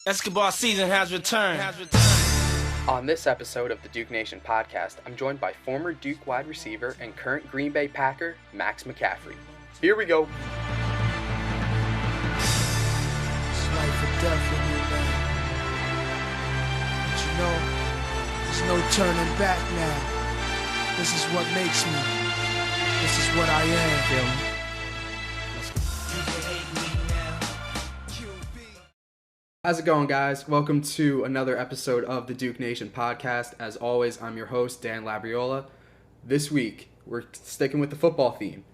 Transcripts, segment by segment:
Basketball season has returned. On this episode of the Duke Nation podcast, I'm joined by former Duke wide receiver and current Green Bay Packer, Max McCaffrey. Here we go. It's life or death for me, man. But you know, there's no turning back now. This is what makes me. This is what I am. Feel me? How's it going, guys? Welcome to another episode of the Duke Nation podcast. As always, I'm your host, Dan Labriola. This week, we're sticking with the football theme.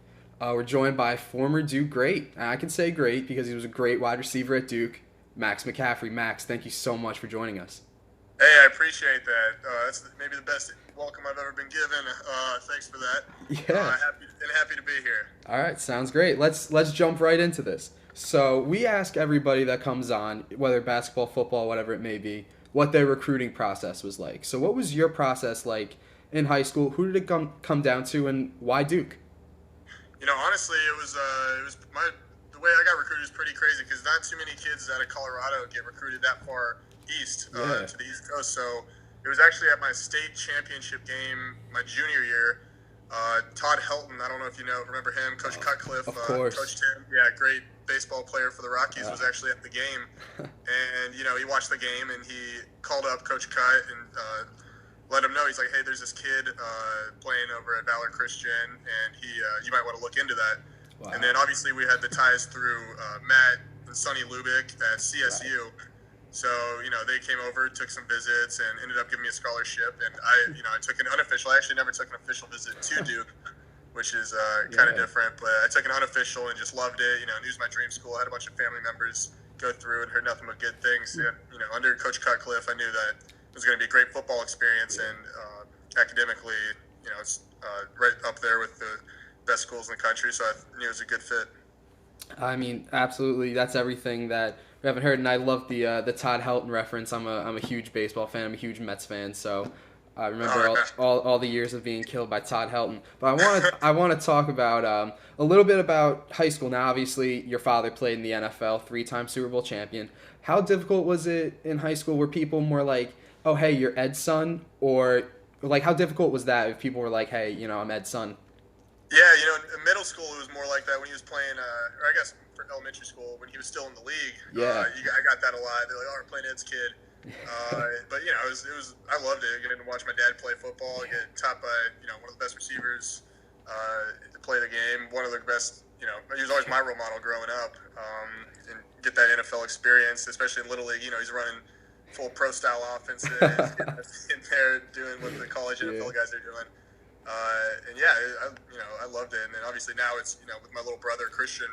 We're joined by former Duke great, and I can say great because he was a great wide receiver at Duke, Max McCaffrey. Max, thank you so much for joining us. Hey, I appreciate that. That's maybe the best welcome I've ever been given. Thanks for that. Yeah. Happy to be here. All right, sounds great. Let's jump right into this. So we ask everybody that comes on, whether basketball, football, whatever it may be, what their recruiting process was like. So what was your process like in high school? Who did it come down to, and why Duke? You know, honestly, it was the way I got recruited is pretty crazy because not too many kids out of Colorado get recruited that far east to the East Coast. So it was actually at my state championship game my junior year. Todd Helton, I don't know if you remember him, Coach Cutcliffe, of course. coached him. Yeah, great baseball player for the Rockies, was actually at the game. And, he watched the game and he called up Coach Cut and let him know. He's like, hey, there's this kid playing over at Valor Christian and you might want to look into that. Wow. And then obviously we had the ties through Matt and Sonny Lubick at CSU. Right. So, they came over, took some visits, and ended up giving me a scholarship. And I took an unofficial. I actually never took an official visit to Duke, which is kind of different. But I took an unofficial and just loved it. It was my dream school. I had a bunch of family members go through and heard nothing but good things. And, under Coach Cutcliffe, I knew that it was going to be a great football experience. And academically, it's right up there with the best schools in the country. So I knew it was a good fit. I mean, absolutely. That's everything that we haven't heard, and I love the Todd Helton reference. I'm a huge baseball fan. I'm a huge Mets fan, so I remember all the years of being killed by Todd Helton. But I want to talk about a little bit about high school. Now, obviously, your father played in the NFL, 3-time Super Bowl champion. How difficult was it in high school? Were people more like, oh, hey, you're Ed's son? Or, like, how difficult was that if people were like, hey, I'm Ed's son? Yeah, in middle school it was more like that when he was playing, or I guess for elementary school when he was still in the league. Yeah, I got that a lot. They're like, "Oh, we're playing Ed's kid," but it was I loved it. Getting to watch my dad play football, get taught by one of the best receivers to play the game. One of the best, he was always my role model growing up, and get that NFL experience, especially in Little League. He's running full pro style offenses in there, doing what the college NFL guys are doing. I loved it. And then obviously now it's, with my little brother, Christian,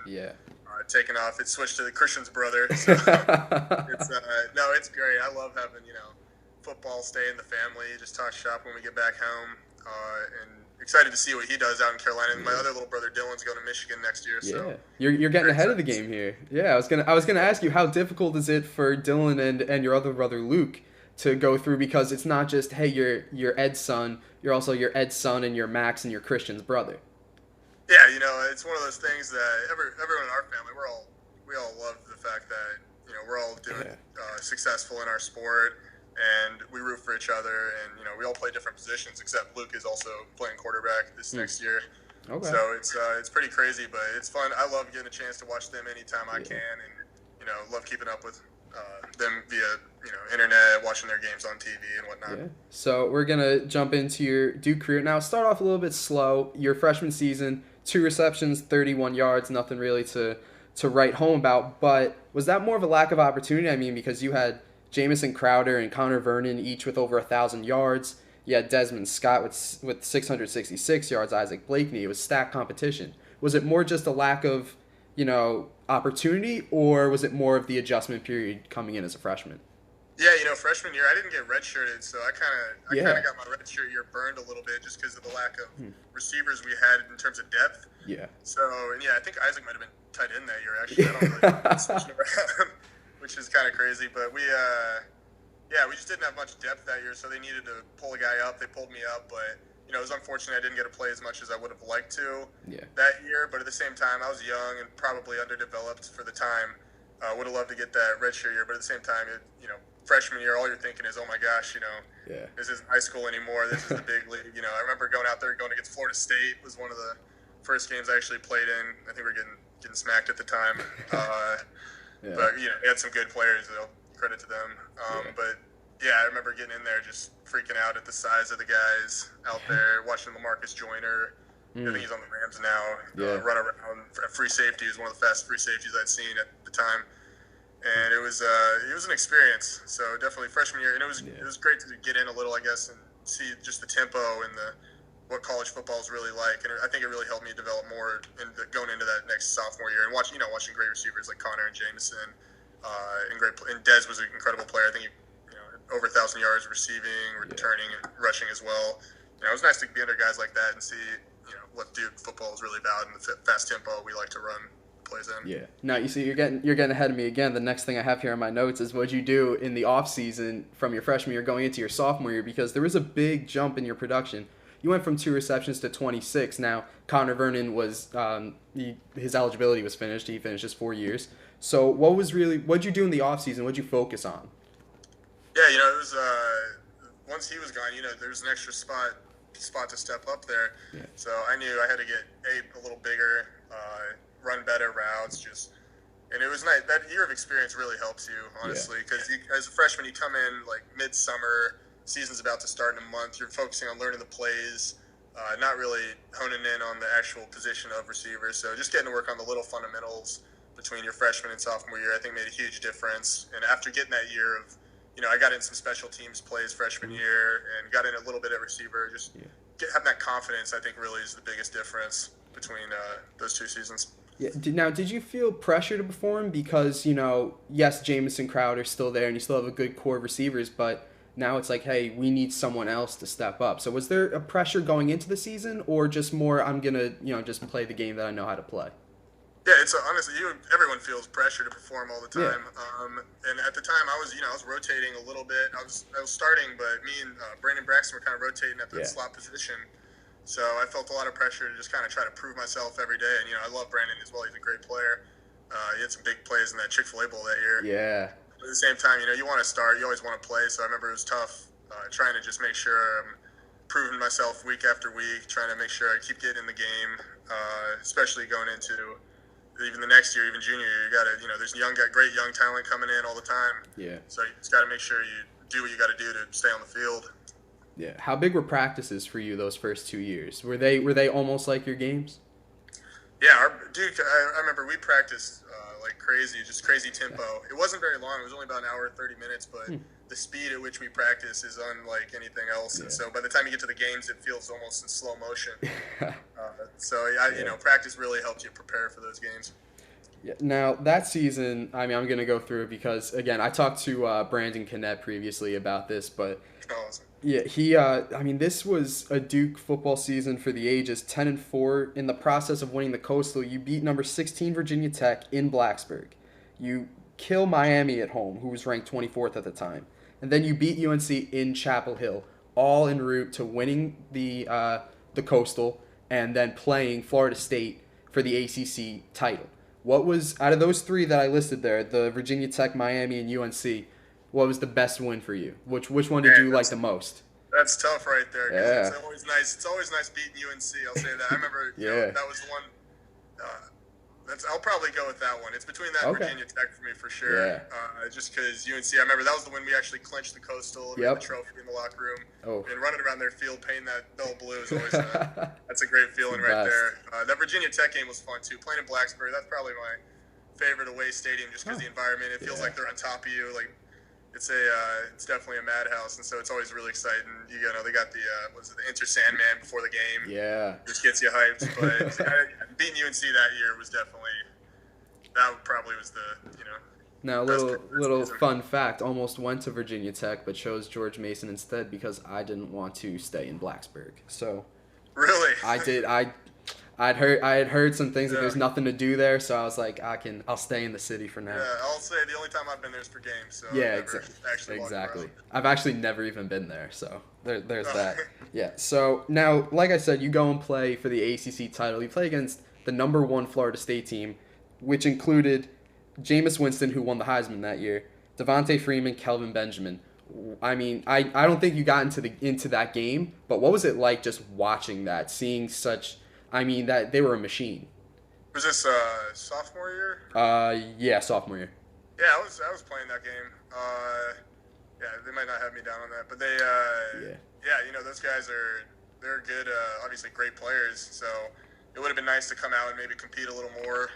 taking off. It switched to the Christian's brother. So it's great. I love having, football stay in the family, just talk shop when we get back home. And excited to see what he does out in Carolina. And my other little brother, Dylan's going to Michigan next year. So you're getting ahead of the game here. Yeah, I was gonna ask you, how difficult is it for Dylan and your other brother, Luke, to go through, because it's not just, hey, you're Ed's son, you're also your Ed's son and you're Max and your Christian's brother. Yeah, it's one of those things that everyone in our family, we all love the fact that, we're all doing successful in our sport and we root for each other, and, we all play different positions, except Luke is also playing quarterback this next year. Okay. So it's pretty crazy, but it's fun. I love getting a chance to watch them anytime I can, and, love keeping up with them via internet, watching their games on TV and whatnot. Yeah. So we're gonna jump into your Duke career now. Start off a little bit slow. Your freshman season, 2 receptions, 31 yards, nothing really to write home about. But was that more of a lack of opportunity? I mean, because you had Jamison Crowder and Connor Vernon each with over 1,000 yards. You had Desmond Scott with 666 yards. Isaac Blakeney. It was stacked competition. Was it more just a lack of opportunity, or was it more of the adjustment period coming in as a freshman? Yeah, freshman year I didn't get redshirted, so I kind of got my redshirt year burned a little bit just because of the lack of receivers we had in terms of depth. Yeah. So I think Isaac might have been tight end that year actually. I don't really switch it around, which is kind of crazy. But we just didn't have much depth that year, so they needed to pull a guy up. They pulled me up, but it was unfortunate I didn't get to play as much as I would have liked to that year. But at the same time, I was young and probably underdeveloped for the time. Would have loved to get that redshirt year, but at the same time, freshman year, all you're thinking is, oh my gosh, this isn't high school anymore. This is the big league. I remember going out there, going against Florida State was one of the first games I actually played in. I think we were getting smacked at the time. But they had some good players. Credit to them. But yeah, I remember getting in there just freaking out at the size of the guys out there, watching LaMarcus Joyner. I think he's on the Rams now. Run around. Free safety. He was one of the fastest free safeties I'd seen at the time. And it was an experience. So definitely freshman year, and it was great to get in a little, I guess, and see just the tempo and what college football is really like. And I think it really helped me develop more going into that next sophomore year and watching great receivers like Connor and Jameson, and Dez was an incredible player. I think he over 1,000 yards receiving, returning, and rushing as well. It was nice to be under guys like that and see what Duke football is really about and the fast tempo we like to run plays in. Yeah. Now you see, you're getting ahead of me again. The next thing I have here in my notes is what you do in the off season from your freshman year going into your sophomore year, because there was a big jump in your production. You went from 2 receptions to 26. Now Connor Vernon was his eligibility was finished. He finished his 4 years. So what'd you do in the off season? What'd you focus on? Yeah, it was once he was gone. There was an extra spot to step up there. Yeah. So I knew I had to get a little bigger, run better routes, and it was nice. That year of experience really helps you, honestly, because as a freshman, you come in like midsummer, season's about to start in a month. You're focusing on learning the plays, not really honing in on the actual position of receiver. So just getting to work on the little fundamentals between your freshman and sophomore year, I think made a huge difference. And after getting that year of, I got in some special teams plays freshman year and got in a little bit at receiver. Having that confidence, I think, really is the biggest difference between those 2 seasons. Yeah. Now, did you feel pressure to perform because, yes, Jamison, Crowder's still there and you still have a good core of receivers, but now it's like, hey, we need someone else to step up. So was there a pressure going into the season, or just more, I'm going to, just play the game that I know how to play? Yeah, it's honestly, everyone feels pressure to perform all the time. Yeah. And at the time, I was rotating a little bit. I was starting, but me and Brandon Braxton were kind of rotating at the slot position. So I felt a lot of pressure to just kind of try to prove myself every day. And I love Brandon as well. He's a great player. He had some big plays in that Chick-fil-A Bowl that year. Yeah. But at the same time, you want to start. You always want to play. So I remember it was tough trying to just make sure I'm proving myself week after week, trying to make sure I keep getting in the game, especially going into even the next year, even junior year. You got to, there's great young talent coming in all the time. Yeah. So you just got to make sure you do what you got to do to stay on the field. Yeah. How big were practices for you those first 2 years? Were they almost like your games? Yeah, Duke. I remember we practiced like crazy, just crazy tempo. It wasn't very long. It was only about an hour and 30 minutes, but the speed at which we practice is unlike anything else. Yeah. And so by the time you get to the games, it feels almost in slow motion. Practice really helped you prepare for those games. Yeah. Now, that season, I'm going to go through it because, again, I talked to Brandon Cannett previously about this, but awesome. Yeah, this was a Duke football season for the ages, 10-4. In the process of winning the Coastal, you beat number 16 Virginia Tech in Blacksburg. You kill Miami at home, who was ranked 24th at the time. And then you beat UNC in Chapel Hill, all en route to winning the Coastal and then playing Florida State for the ACC title. What was, out of those 3 that I listed there, the Virginia Tech, Miami, and UNC, what was the best win for you? Which one did you like the most? That's tough right there. Yeah. It's always nice. It's always nice beating UNC. I'll say that. I remember that was the one. I'll probably go with that one. It's between that and Virginia Tech for me for sure. Yeah. Just because UNC, I remember that was the one we actually clinched the Coastal and the trophy in the locker room. Oh. And running around their field painting that bell blue is always that's a great feeling right there. That Virginia Tech game was fun too. Playing in Blacksburg, that's probably my favorite away stadium just because the environment. It feels like they're on top of you. Like it's definitely a madhouse, and so it's always really exciting. They got the Enter Sandman before the game. Yeah, which gets you hyped. But beating UNC that year was probably was the Now, little fun fact: almost went to Virginia Tech, but chose George Mason instead because I didn't want to stay in Blacksburg. So really, I did. I had heard some things that there's nothing to do there, so I was like, I'll stay in the city for now. Yeah, I'll say the only time I've been there is for games. So yeah, exactly. I've actually never even been there, so there's that. Yeah. So now, like I said, you go and play for the ACC title. You play against the number 1 Florida State team, which included Jameis Winston, who won the Heisman that year, Devontae Freeman, Kelvin Benjamin. I mean, I don't think you got into that game, but what was it like just watching that, seeing such? I mean, that they were a machine. Was this sophomore year? Yeah, sophomore year. Yeah, I was playing that game. Yeah, they might not have me down on that, but they yeah, you know, those guys they're good, obviously great players. So it would have been nice to come out and maybe compete a little more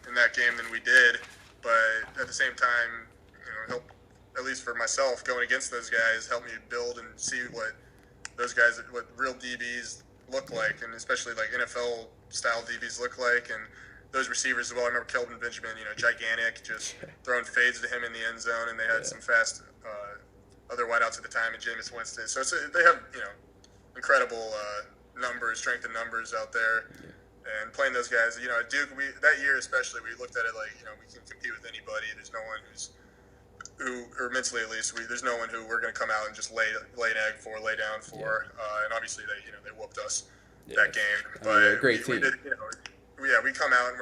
in that game than we did. But at the same time, you know, help, at least for myself, going against those guys helped me build and see what real DBs look like, and especially like NFL style DBs look like, and those receivers as well. I remember Kelvin Benjamin, you know, gigantic, just throwing fades to him in the end zone, and they had some fast other wideouts at the time, and Jameis Winston. So they have, you know, incredible numbers, strength in numbers out there. And playing those guys, you know, at Duke, that year especially, we looked at it like, you know, we can compete with anybody. There's no one or mentally at least, there's no one who we're going to come out and just lay an egg for, lay down for. And obviously they whooped us that game. But great team. We did, you know, we come out and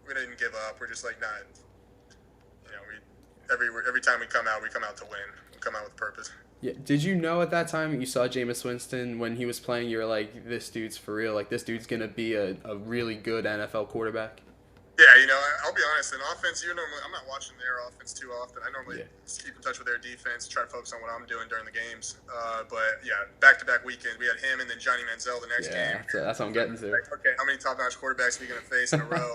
we didn't give up. We're just like not, you know, every time we come out to win. We come out with purpose. Yeah. Did you know at that time you saw Jameis Winston when he was playing, you were like, this dude's for real, like this dude's going to be a really good NFL quarterback? Yeah, you know, I'll be honest, in offense, I'm not watching their offense too often. I normally keep in touch with their defense, try to focus on what I'm doing during the games. But, yeah, back-to-back weekend, we had him and then Johnny Manziel the next game. That's what I'm getting to. Like, okay, how many top-notch quarterbacks are we going to face in a row?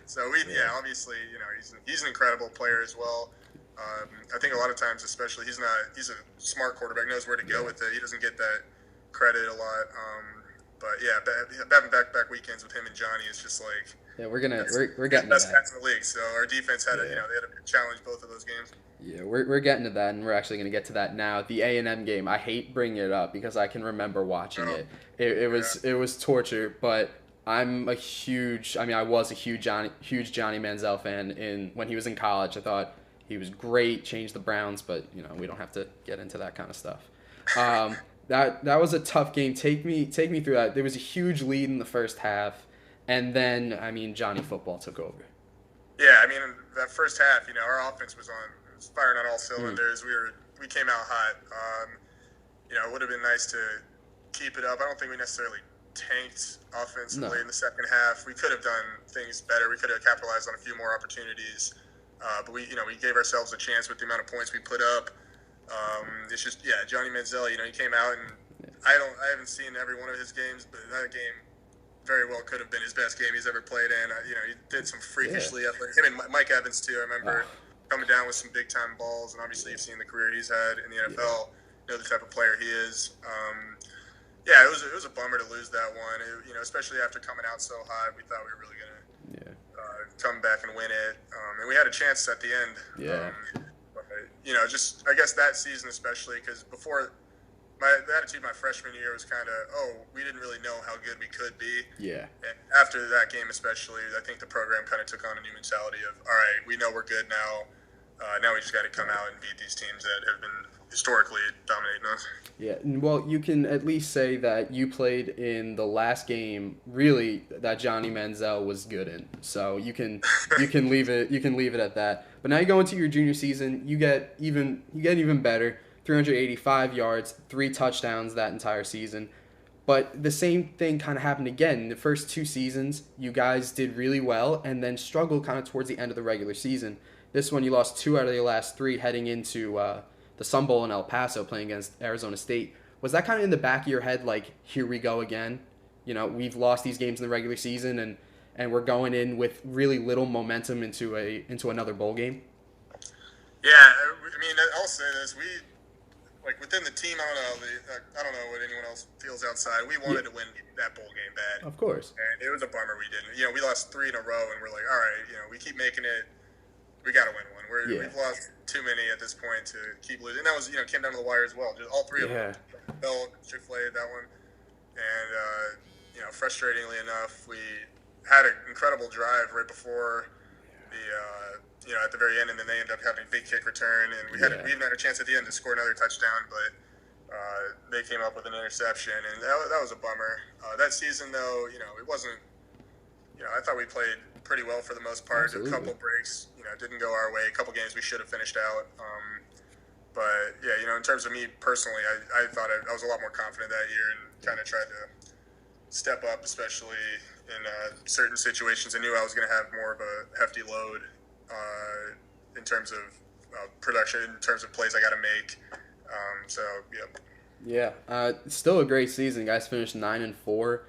So, obviously, you know, he's an incredible player as well. I think a lot of times, especially, he's a smart quarterback, knows where to go with it. He doesn't get that credit a lot. But, yeah, having back-to-back weekends with him and Johnny is just like – yeah, we're getting the to best that. backs in the league. So our defense had they had a challenge both of those games. Yeah, we're getting to that, and we're actually going to get to that now. The A&M game, I hate bringing it up because I can remember watching it. It was torture, but I was a huge Johnny Manziel fan when he was in college. I thought he was great, changed the Browns, but you know we don't have to get into that kind of stuff. That was a tough game. Take me through that. There was a huge lead in the first half. And then, I mean, Johnny Football took over. Yeah, I mean, that first half, you know, our offense was firing on all cylinders. We came out hot. You know, it would have been nice to keep it up. I don't think we necessarily tanked offensively in the second half. We could have done things better. We could have capitalized on a few more opportunities. But we gave ourselves a chance with the amount of points we put up. It's just, Johnny Manziel, you know, he came out and I haven't seen every one of his games, but that game very well could have been his best game he's ever played in. You know, he did some freakishly athletic. Him and Mike Evans too. I remember coming down with some big time balls, and obviously you've seen the career he's had in the NFL. You know the type of player he is. It was a bummer to lose that one. You know, especially after coming out so high, we thought we were really gonna come back and win it, and we had a chance at the end. But, you know, just I guess that season especially because before. The attitude my freshman year was kind of, we didn't really know how good we could be. Yeah. And after that game especially, I think the program kind of took on a new mentality of, all right, we know we're good now. Now we just got to come out and beat these teams that have been historically dominating us. Yeah, well, you can at least say that you played in the last game, really, that Johnny Manziel was good in. So you can leave it at that. But now you go into your junior season, you get even better. 385 yards, 3 touchdowns that entire season. But the same thing kind of happened again. In the first 2 seasons, you guys did really well and then struggled kind of towards the end of the regular season. This one, you lost 2 out of your last 3 heading into the Sun Bowl in El Paso playing against Arizona State. Was that kind of in the back of your head, like, here we go again? You know, we've lost these games in the regular season and we're going in with really little momentum into another bowl game? Yeah, I mean, I'll say this. Like, within the team, I don't know what anyone else feels outside. We wanted to win that bowl game bad. Of course. And it was a bummer we didn't. You know, we lost 3 in a row, and we're like, all right, you know, we keep making it. We got to win one. We've lost too many at this point to keep losing. And that was, you know, came down to the wire as well. Just all 3 of them. Bell, Chick-fil-A, that one. And, you know, frustratingly enough, we had an incredible drive right before at the very end, and then they ended up having a big kick return, and we even had a chance at the end to score another touchdown, but they came up with an interception, and that was a bummer. That season, though, you know, it wasn't. You know, I thought we played pretty well for the most part. Absolutely. A couple breaks, didn't go our way. A couple games we should have finished out. But yeah, in terms of me personally, I thought I was a lot more confident that year and kind of tried to step up, especially in certain situations. I knew I was going to have more of a hefty load in terms of production, in terms of plays I got to make. So yeah. Yeah, still a great season. You guys finished 9-4.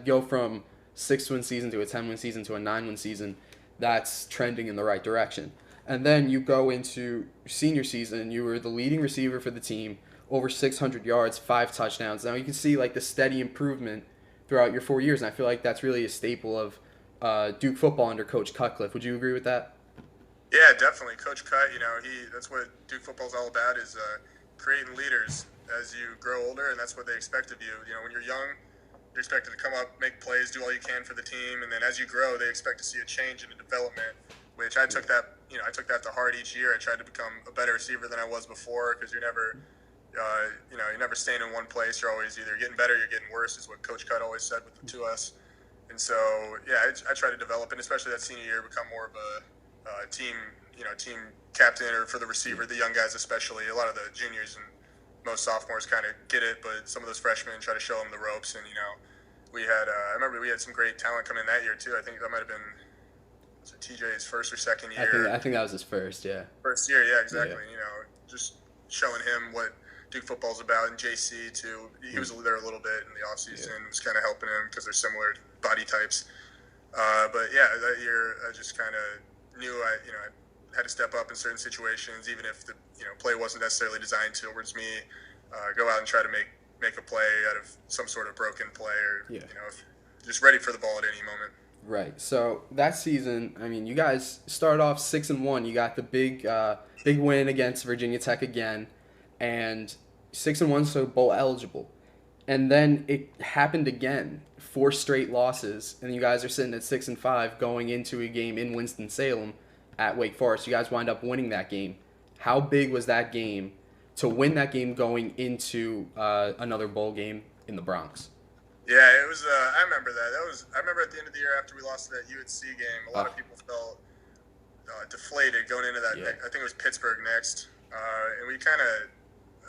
Go from 6-win season to a 10-win season to a 9-win season. That's trending in the right direction. And then you go into senior season. You were the leading receiver for the team, over 600 yards, 5 touchdowns. Now you can see like the steady improvement throughout your 4 years, and I feel like that's really a staple of Duke football under Coach Cutcliffe. Would you agree with that? Yeah, definitely. Coach Cut, that's what Duke football's all about, is creating leaders as you grow older, and that's what they expect of you. When you're young, you're expected to come up, make plays, do all you can for the team, and then as you grow, they expect to see a change and a development, which I took that, I took that to heart each year. I tried to become a better receiver than I was before, because you're never, you're never staying in one place. You're always either getting better or you're getting worse, is what Coach Cut always said to us. And so, yeah, I try to develop, and especially that senior year, become more of a team captain, or for the receiver, the young guys especially. A lot of the juniors and most sophomores kind of get it, but some of those freshmen try to show them the ropes. And we had I remember we had some great talent come in that year too. I think that might have been TJ's first or second year. I think that was his first, yeah. First year, yeah, exactly. Yeah. Just showing him what Duke football's about, and JC too. He was there a little bit in the off season, was kind of helping him because they're similar body types. But yeah, that year I just kind of knew I had to step up in certain situations, even if the play wasn't necessarily designed towards me. Go out and try to make a play out of some sort of broken play, or just ready for the ball at any moment. Right. So that season, I mean, you guys started off 6-1. You got the big win against Virginia Tech again, and 6-1, so bowl eligible. And then it happened again, 4 straight losses, and you guys are sitting at 6-5 going into a game in Winston-Salem at Wake Forest. You guys wind up winning that game. How big was that game to win that game going into another bowl game in the Bronx? Yeah, it was. I remember that. I remember at the end of the year after we lost that UNC game, a lot of people felt deflated going into that. Yeah. I think it was Pittsburgh next, and we kind of.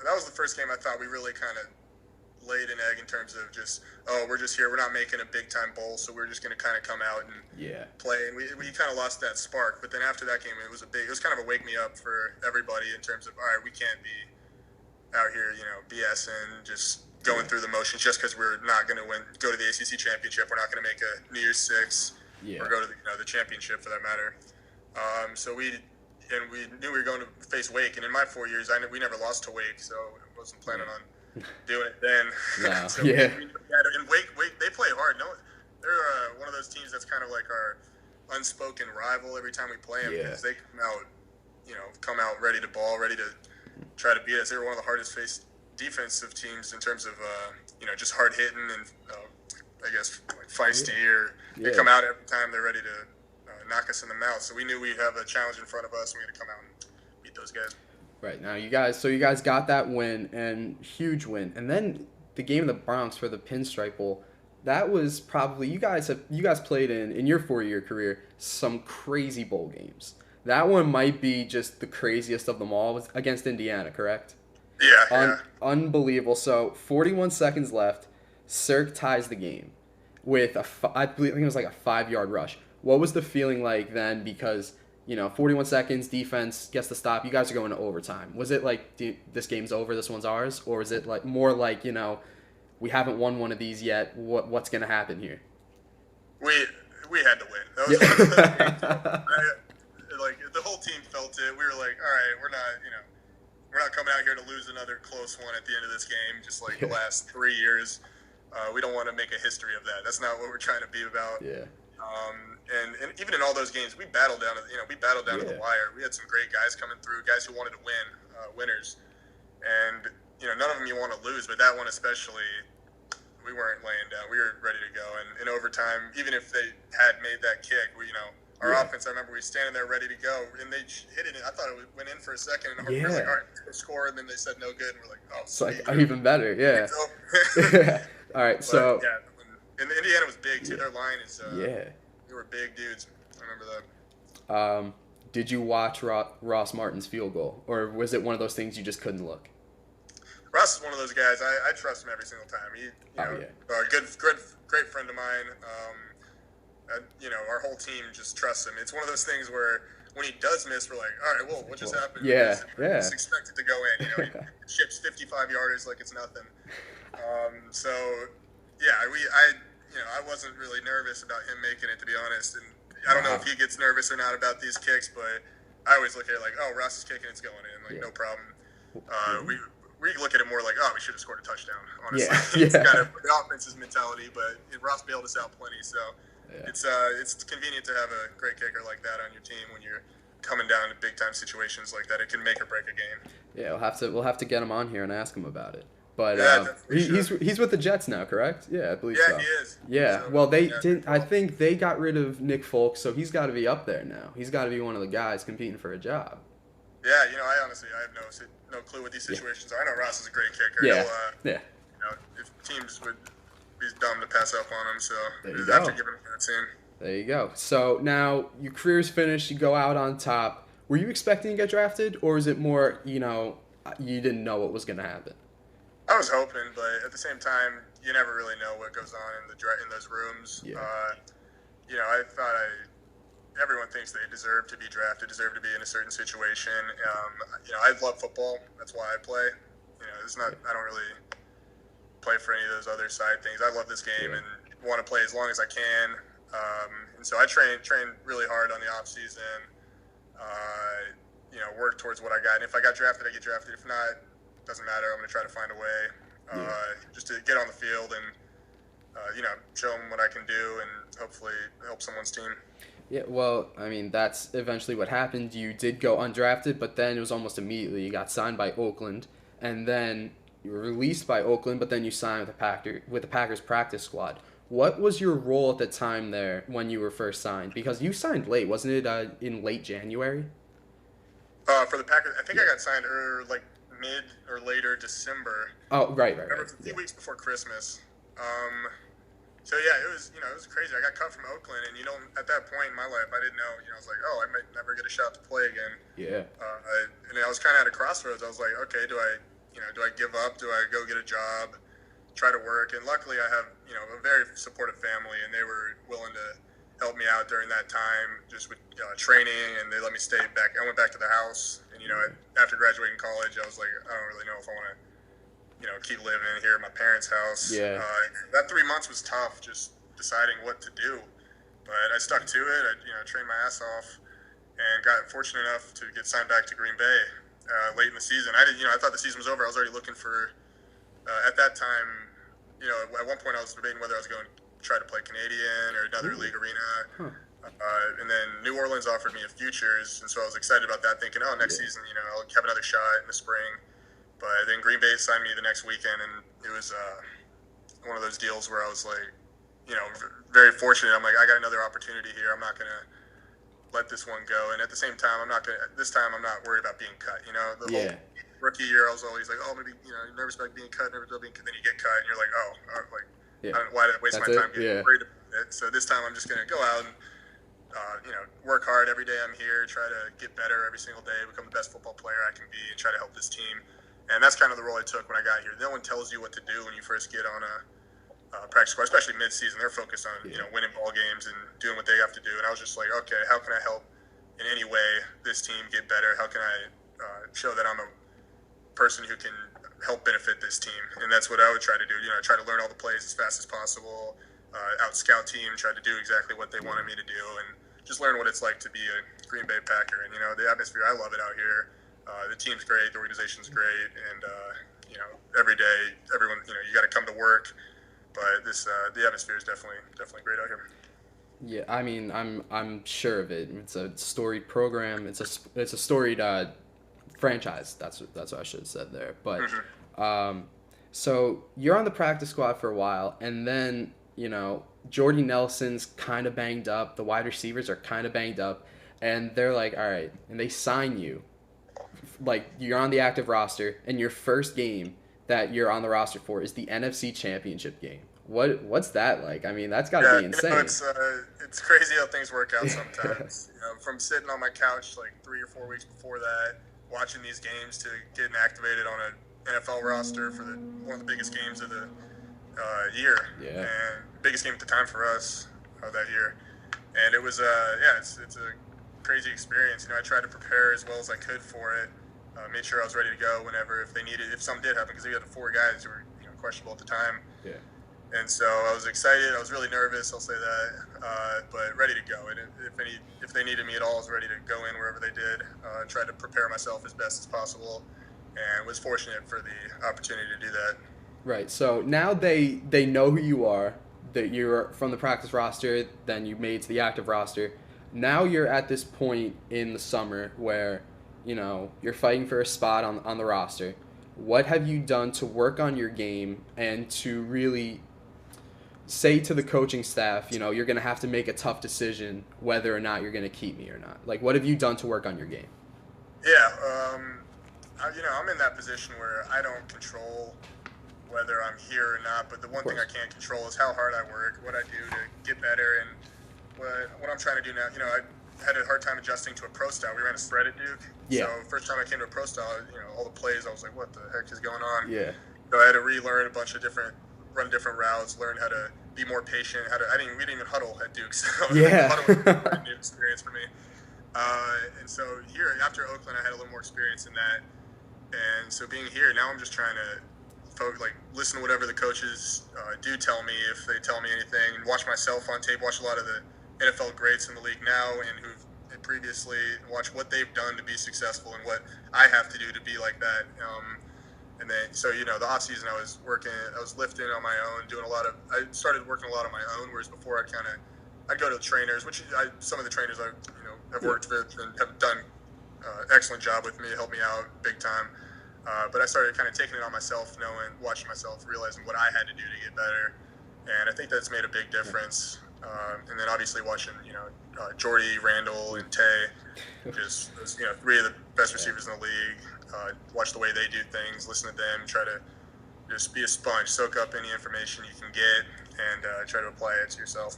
That was the first game I thought we really kind of laid an egg in terms of just, we're just here. We're not making a big time bowl, so we're just going to kind of come out and play. And we kind of lost that spark. But then after that game, it was kind of a wake me up for everybody in terms of, all right, we can't be out here, BSing, just going through the motions just because we're not going to go to the ACC championship. We're not going to make a New Year's Six or go to the championship for that matter. So we knew we were going to face Wake, and in my 4 years, we never lost to Wake, so I wasn't planning on doing it then. No. So and Wake, they play hard. No, they're one of those teams that's kind of like our unspoken rival every time we play them, because they come out ready to ball, ready to try to beat us. They were one of the hardest faced defensive teams in terms of just hard hitting and I guess like feisty, or they come out every time they're ready to knock us in the mouth. So we knew we'd have a challenge in front of us, and we had to come out and beat those guys. Right. Now you guys got that win, and huge win. And then the game in the Bronx for the Pinstripe Bowl, that was probably, you guys played in your 4-year career some crazy bowl games. That one might be just the craziest of them all. It was against Indiana, correct? Yeah. Unbelievable. So 41 seconds left. Cirque ties the game with I think it was like a 5-yard rush. What was the feeling like then? Because 41 seconds, defense gets the stop. You guys are going to overtime. Was it like, this game's over, this one's ours? Or is it like more like, we haven't won one of these yet, what's going to happen here? We had to win. That was one of the games. The whole team felt it. We were like, all right, we're not coming out here to lose another close one at the end of this game, just like the last 3 years. We don't want to make a history of that. That's not what we're trying to be about. Yeah. And even in all those games, we battled down to the wire. We had some great guys coming through, guys who wanted to win, winners. And none of them you want to lose, but that one especially, we weren't laying down. We were ready to go. And in overtime, even if they had made that kick, our offense, I remember we were standing there ready to go, and they hit it. I thought it went in for a second, and we were like, all right, score, and then they said no good, and we're like, oh, it's like even better, yeah. All right, so and Indiana was big too. Their line is it were big dudes. I remember that. Did you watch Ross Martin's field goal, or was it one of those things you just couldn't look? Ross is one of those guys. I trust him every single time. He, a great friend of mine. Our whole team just trusts him. It's one of those things where when he does miss, we're like, all right, well, what just happened? Yeah. Just expect it to go in. He ships 55 yarders like it's nothing. I wasn't really nervous about him making it, to be honest. And I don't know if he gets nervous or not about these kicks, but I always look at it like, oh, Ross is kicking, it's going in, no problem. We look at it more like, oh, we should have scored a touchdown. Honestly, it's kind of the offense's mentality, but Ross bailed us out plenty, so it's convenient to have a great kicker like that on your team when you're coming down to big time situations like that. It can make or break a game. Yeah, we'll have to get him on here and ask him about it. But he's with the Jets now, correct? Yeah, I believe so. Yeah, he is. Yeah, so, well, they didn't. I think they got rid of Nick Folk, so he's got to be up there now. He's got to be one of the guys competing for a job. Yeah, I honestly have no clue what these situations are. I know Ross is a great kicker. Yeah. If teams would be dumb to pass up on him, so you have to give him that soon. There you go. So now your career's finished. You go out on top. Were you expecting to get drafted, or is it more, you didn't know what was going to happen? I was hoping, but at the same time, you never really know what goes on in those rooms. Yeah. I thought everyone thinks they deserve to be drafted, deserve to be in a certain situation. I love football. That's why I play. I don't really play for any of those other side things. I love this game and want to play as long as I can. And so I train really hard on the off season. Work towards what I got. And if I got drafted, I get drafted. If not, doesn't matter. I'm going to try to find a way just to get on the field and, show them what I can do and hopefully help someone's team. Yeah, well, I mean, that's eventually what happened. You did go undrafted, but then it was almost immediately. You got signed by Oakland, and then you were released by Oakland, but then you signed with the Packers practice squad. What was your role at the time there when you were first signed? Because you signed late, wasn't it in late January? For the Packers, I think I got signed mid or later December. Oh, right. It was a few weeks before Christmas. It was crazy. I got cut from Oakland, and at that point in my life, I didn't know. I was like, oh, I might never get a shot to play again. Yeah. And I was kind of at a crossroads. I was like, okay, do I give up? Do I go get a job, try to work? And luckily, I have a very supportive family, and they were willing to help me out during that time, just with training, and they let me stay back. I went back to the house, and after graduating college, I was like, I don't really know if I want to keep living here at my parents' house. Yeah. That 3 months was tough, just deciding what to do. But I stuck to it. I trained my ass off and got fortunate enough to get signed back to Green Bay late in the season. I thought the season was over. I was already looking for, at that time, at one point I was debating whether I was going to try to play Canadian or another league arena. Huh. And then New Orleans offered me a futures, and so I was excited about that, thinking, next season, I'll have another shot in the spring. But then Green Bay signed me the next weekend, and it was one of those deals where I was like, very fortunate. I'm like, I got another opportunity here. I'm not going to let this one go. And at the same time, this time I'm not worried about being cut. The whole rookie year, I was always like, maybe, nervous about being cut, nervous about being cut. Then you get cut, and you're like, why did I waste my time getting worried about it? So this time I'm just going to go out and, work hard every day I'm here, try to get better every single day, become the best football player I can be, and try to help this team. And that's kind of the role I took when I got here. No one tells you what to do when you first get on a practice squad, especially mid-season. They're focused on winning ball games and doing what they have to do. And I was just like, okay, how can I help in any way this team get better? How can I show that I'm a person who can help benefit this team? And that's what I would try to do. Try to learn all the plays as fast as possible. Out scout team, try to do exactly what they wanted me to do, and just learn what it's like to be a Green Bay Packer. And the atmosphere, I love it out here. The team's great, the organization's great, and every day, everyone, you got to come to work. But the atmosphere is definitely great out here. Yeah, I mean, I'm sure of it. It's a storied program. It's a storied franchise. That's what I should have said there. But so you're on the practice squad for a while, and then Jordy Nelson's kind of banged up. The wide receivers are kind of banged up, and they're like, all right, and they sign you. Like, you're on the active roster, and your first game that you're on the roster for is the NFC Championship game. What's that like? I mean, that's got to Yeah, be insane. It's crazy how things work out sometimes. From sitting on my couch like 3 or 4 weeks before that, watching these games to getting activated on an NFL roster for one of the biggest games of the year, and biggest game at the time for us that year. And it was it's a crazy experience. I tried to prepare as well as I could for it. Made sure I was ready to go whenever if something did happen, because we had 4 guys who were questionable at the time. Yeah. And so I was excited. I was really nervous. I'll say that, but ready to go. And if they needed me at all, I was ready to go in wherever they did. Tried to prepare myself as best as possible, and was fortunate for the opportunity to do that. Right. So now they know who you are. That you're from the practice roster. Then you made to the active roster. Now you're at this point in the summer where you're fighting for a spot on the roster. What have you done to work on your game and to really say to the coaching staff, you're going to have to make a tough decision whether or not you're going to keep me or not? Like, what have you done to work on your game? Yeah, I'm in that position where I don't control whether I'm here or not, but the one thing I can control is how hard I work, what I do to get better, and what I'm trying to do now. I had a hard time adjusting to a pro style. We ran a spread at Duke. Yeah. So first time I came to a pro style, all the plays, I was like, what the heck is going on? Yeah. So I had to relearn a bunch of run different routes, learn how to be more patient, we didn't even huddle at Duke, so yeah. Huddle was a new experience for me. And so here, after Oakland, I had a little more experience in that. And so being here, now I'm just trying to listen to whatever the coaches do tell me, if they tell me anything, and watch myself on tape, watch a lot of the NFL greats in the league now and who've previously, watch what they've done to be successful and what I have to do to be like that. And then, so, the off season I was lifting on my own, I started working a lot on my own, whereas before I'd go to trainers, some of the trainers I've worked with and have done excellent job with me, helped me out big time. But I started kind of taking it on myself, watching myself, realizing what I had to do to get better. And I think that's made a big difference. And then obviously watching, Jordy, Randall, and Tay, just those, 3 of the best receivers in the league. Watch the way they do things, listen to them, try to just be a sponge, soak up any information you can get, and try to apply it to yourself.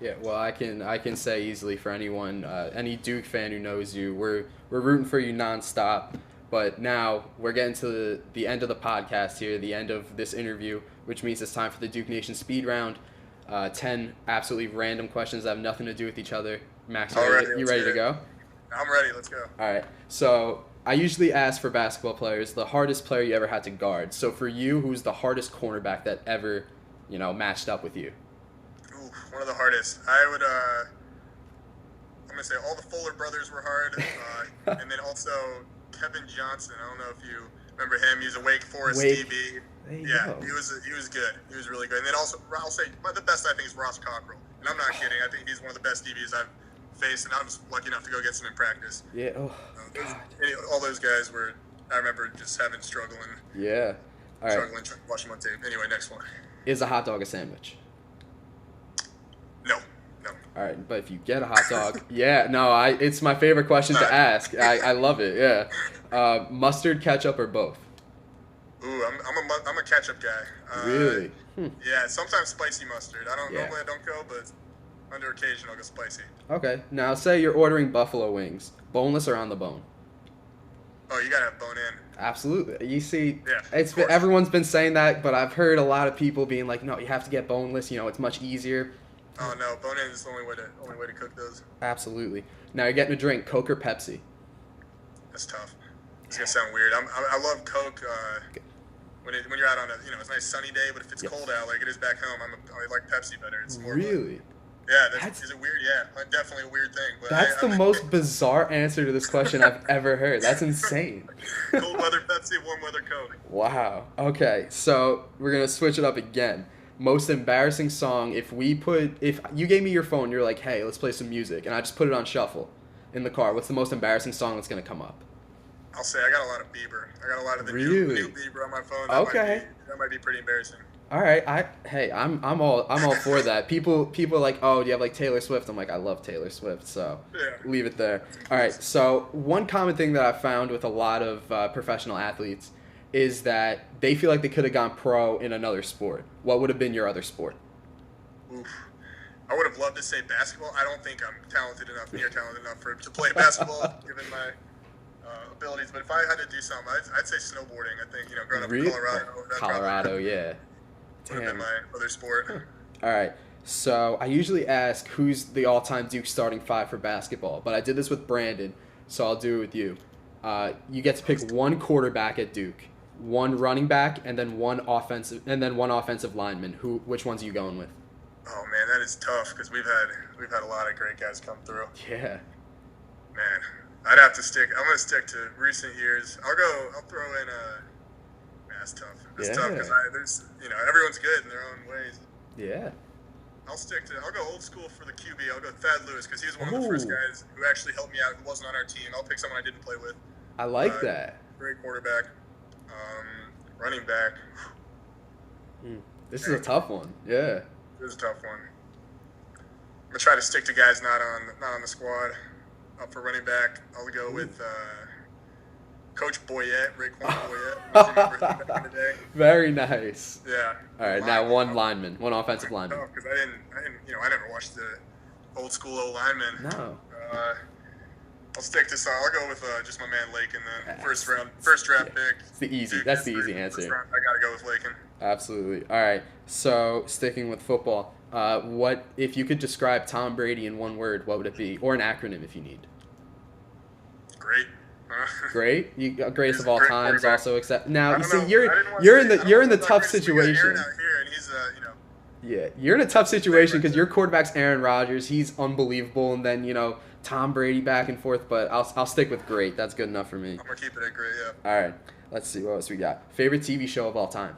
Yeah, well, I can say easily for anyone, any Duke fan who knows you, we're rooting for you nonstop. But now we're getting to the end of the podcast here, the end of this interview, which means it's time for the Duke Nation speed round. 10 absolutely random questions that have nothing to do with each other. Max, you ready to go? I'm ready. Let's go. All right. So I usually ask for basketball players the hardest player you ever had to guard. So for you, who's the hardest cornerback that ever, matched up with you? Ooh, one of the hardest. I'm going to say all the Fuller brothers were hard. And then also Kevin Johnson. I don't know if you remember him. He was a Wake Forest DB. Yeah, he was good. He was really good. And then also, I'll say the best I think is Ross Cockrell. And I'm not kidding. I think he's one of the best DBs I've faced, and I was lucky enough to go get some in practice. Yeah. Oh, all those guys were. I remember just struggling. Yeah. All right. Struggling, watching them on tape. Anyway, next one. Is a hot dog a sandwich? No. All right, but if you get a hot dog, it's my favorite question to ask. I love it. Yeah. Mustard, ketchup, or both? Ooh, I'm a ketchup guy. Really? Yeah, sometimes spicy mustard. Normally I don't go, but under occasion I'll go spicy. Okay. Now say you're ordering buffalo wings, boneless or on the bone? Oh, you gotta have bone in. Absolutely. You see, yeah, everyone's been saying that, but I've heard a lot of people being like, no, you have to get boneless. It's much easier. Oh no, bone in is the only way to cook those. Absolutely. Now you're getting a drink, Coke or Pepsi? That's tough. It's gonna sound weird. I love Coke when you're out on it's a nice sunny day, but if it's cold out like it is back home, I like Pepsi better. It's more really. Is it weird? Yeah, definitely a weird thing. But that's the most bizarre answer to this question I've ever heard. That's insane. Cold weather Pepsi, warm weather Coke. Wow. Okay, so we're gonna switch it up again. Most embarrassing song. If you gave me your phone, you're like, hey, let's play some music, and I just put it on shuffle in the car. What's the most embarrassing song that's gonna come up? I'll say I got a lot of Bieber. I got a lot of the really? new Bieber on my phone. That might be pretty embarrassing. All right, I'm all for that. People are like, oh, do you have like Taylor Swift? I'm like, I love Taylor Swift, so leave it there. All right, so one common thing that I've found with a lot of professional athletes is that they feel like they could have gone pro in another sport. What would have been your other sport? Oof. I would have loved to say basketball. I don't think I'm near talented enough to play basketball, given my abilities. But if I had to do something, I'd say snowboarding. I think, growing up in Colorado, yeah. Would have been my other sport. All right. So I usually ask who's the all-time Duke starting five for basketball, but I did this with Brandon, so I'll do it with you. You get to pick one quarterback at Duke, one running back, and then one offensive lineman. Which ones are you going with? Oh man, that is tough because we've had a lot of great guys come through. Yeah. Man, I'd have to stick. I'm gonna stick to recent years. I'll throw in Man, that's tough. It's tough because there's everyone's good in their own ways. Yeah. I'll go old school for the QB. I'll go Thad Lewis because he was one of the first guys who actually helped me out who wasn't on our team. I'll pick someone I didn't play with. I like that. Great quarterback. Running back. This is a tough one. Yeah. This is a tough one. I'm gonna try to stick to guys not on the squad. Up for running back, I'll go with Coach Boyette, Raekwon Boyette. Back in the day. Very nice. Yeah. All right, now one offensive lineman. Because I never watched the old school O lineman. No. I'll stick to I'll go with just my man Lakin then. First draft pick. That's the easy answer. I gotta go with Lakin. Absolutely. All right. So sticking with football, what if you could describe Tom Brady in one word? What would it be, or an acronym if you need? Great. Great. Greatest of all great times. Also, except now you see know. you're in the tough situation. Aaron out here and he's Yeah, you're in a tough situation because your quarterback's Aaron Rodgers. He's unbelievable, and then Tom Brady back and forth. But I'll stick with great. That's good enough for me. I'm gonna keep it at great. Yeah. All right. Let's see what else we got. Favorite TV show of all time?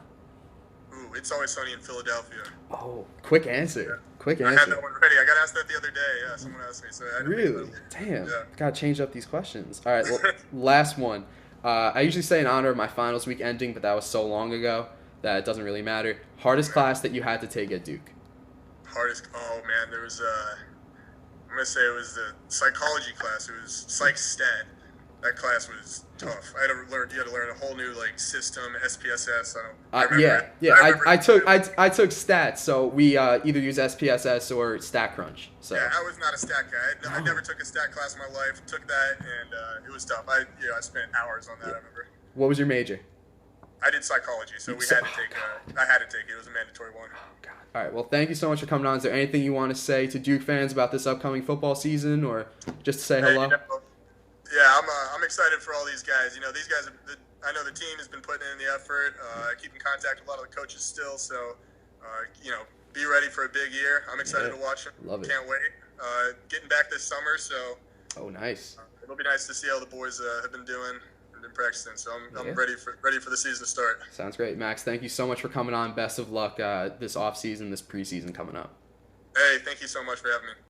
Ooh, It's Always Sunny in Philadelphia. Oh, quick answer. Yeah. Quick I answer. had that one ready. I got asked that the other day. Yeah, someone asked me. So I didn't Really? Damn. Yeah. Gotta change up these questions. All right, well, last one. I usually say in honor of my finals week ending, but that was so long ago that it doesn't really matter. Hardest class that you had to take at Duke? Oh man, there was I'm gonna say it was the psychology class. It was psych stat. That class was tough. You had to learn a whole new system, SPSS. I took stats, so we either use SPSS or StatCrunch. So yeah, I was not a stat guy. I never took a stat class in my life. Took that and it was tough. I spent hours on that. I remember. What was your major? I did psychology, so we had to take. I had to take it. It was a mandatory one. Oh God. All right. Well, thank you so much for coming on. Is there anything you want to say to Duke fans about this upcoming football season, or just to say hello? Yeah, I'm excited for all these guys. These guys. I know the team has been putting in the effort. I keep in contact with a lot of the coaches still, so be ready for a big year. I'm excited to watch them. Love it. Can't wait. Getting back this summer, so. Oh, nice. It'll be nice to see how the boys have been doing and been practicing. So I'm ready for the season to start. Sounds great, Max. Thank you so much for coming on. Best of luck this off season, this preseason coming up. Hey, thank you so much for having me.